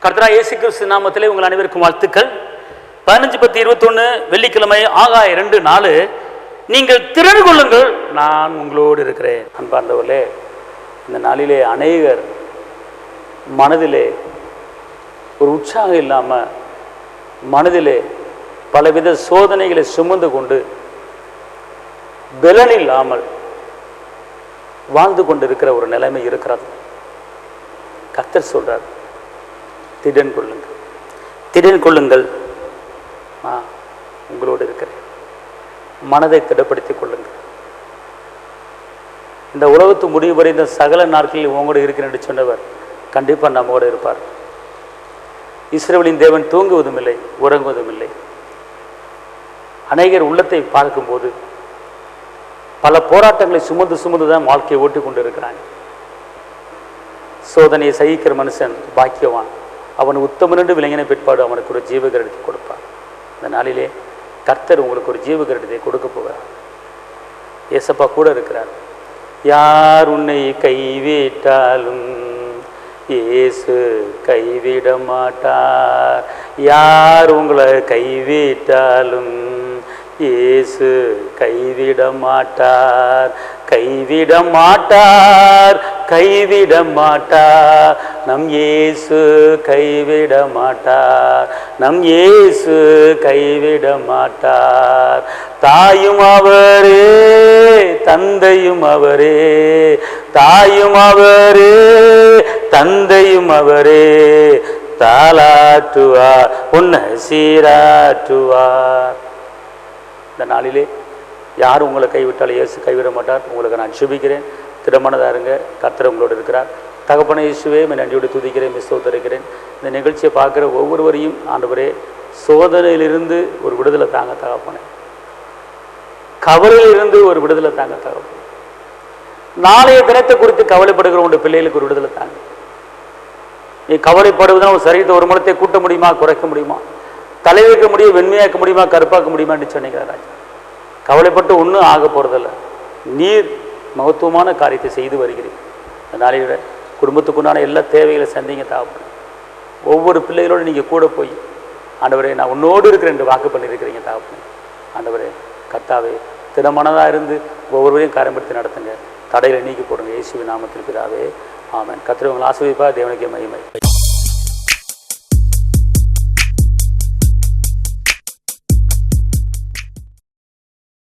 கர்த்தராகிய இயேசு கிறிஸ்து நாமத்திலே உங்கள் அனைவருக்கும் வாழ்த்துக்கள். 15-10-21 வெள்ளிக்கிழமை ஆகாய 2:4 நீங்கள் திறன் கொள்ளுங்கள், நான் உங்களோடு இருக்கிறேன். அன்பார்ந்தவர்களே, இந்த நாளிலே அநேகர் மனதிலே ஒரு உற்சாகம் இல்லாமல், மனதிலே பலவித சோதனைகளை சுமந்து கொண்டு பலன் இல்லாமல் வாழ்ந்து கொண்டிருக்கிற ஒரு நிலைமை இருக்கிறது. கர்த்தர் சொல்றார், திடன் கொள்ளுங்கள், திடன் கொள்ளுங்கள், உங்களோடு இருக்கிறேன். மனதை திடப்படுத்திக் கொள்ளுங்கள். இந்த உலகத்து முடிவு வரை இந்த சகல நாட்களில் உங்களோடு இருக்கிறேன் என்று சொன்னவர் கண்டிப்பாக நம்மோடு இருப்பார். இஸ்ரவேலின் தேவன் தூங்குவதும் இல்லை, உறங்குவதும் இல்லை. அநேகர் உள்ளத்தை பார்க்கும்போது பல போராட்டங்களை சுமந்து தான் வாழ்க்கையை ஓட்டி கொண்டு இருக்கிறாங்க. சோதனையை சகிக்கிற மனுஷன் பாக்கியவான், அவன் உத்தமன் என்று விளங்கின பிற்பாடு அவனுக்கு ஒரு ஜீவகரடத்தை கொடுப்பார். இந்த நாளிலே கர்த்தர் உங்களுக்கு ஒரு ஜீவகரடத்தை கொடுக்க போகிறார். ஏசப்பா கூட இருக்கிறார். யார் உன்னை கைவிட்டாலும் இயேசு கைவிட மாட்டார். யார் உங்களை கைவிட்டாலும் இயேசு கைவிட மாட்டார், கைவிட மாட்டார், கைவிட மாட்டார். நம் இயேசு கைவிட மாட்டார், நம் இயேசு கைவிட மாட்டார். தாயும் அவரே, தந்தையும் அவரே, தாயும் அவரே, தந்தையும் அவரே. தாலாட்டுவார், உன்னை சீராட்டுவார். இந்த நாளிலே யார் உங்களை கைவிட்டாலும் இயேசு கைவிட மாட்டார். உங்களுக்கு நான் சுபிக்கிறேன். திடமானதாக இருங்க. கர்த்தர் உங்களோடு இருக்கிறார். தகப்பனை இயேசுவே, நன்றியோடு துதிக்கிறேன், ஸ்தோத்திரிக்கிறேன். இந்த நிகழ்ச்சியை பார்க்குற ஒவ்வொருவரையும் ஆண்டவரே சோதனையிலிருந்து ஒரு விடுதலை தாங்க தகப்பனே, கவலையிலிருந்து ஒரு விடுதலை தாங்க தகப்பனே. நாளைய தினத்தை குறித்து கவலைப்படுகிற உங்களுடைய பிள்ளைகளுக்கு ஒரு விடுதலை தாங்க. நீ கவலைப்படுவதுனா ஒரு சரீரத்தை ஒரு முளத்தை கூட்ட முடியுமா, குறைக்க முடியுமா, தலை வைக்க முடியும், வெண்மையாக்க முடியுமா, கருப்பாக்க முடியுமா என்று சொன்னீங்க ராஜா. கவலைப்பட்டு ஒன்றும் ஆக போகிறதில்ல. நீர் மகத்துவமான காரியத்தை செய்து வருகிறீர். அதனால குடும்பத்துக்குண்டான எல்லா தேவைகளை சந்திங்க தகப்பனே. ஒவ்வொரு பிள்ளைகளோடு நீங்கள் கூட போய் ஆண்டவரே நான் உன்னோடு இருக்கிறேன் என்று வாக்கு பண்ணியிருக்கிறீங்க தகப்பனே. ஆண்டவரே கர்த்தாவே திடமானதாக இருந்து ஒவ்வொருவரையும் காரியப்படுத்தி நடத்துங்க. தடைகளை நீக்கி போடுங்க. இயேசுவின் நாமத்தில் பிதாவே, ஆமென். கர்த்தர் உங்களை ஆசீர்வதிப்பார். தேவனுக்கே மகிமை.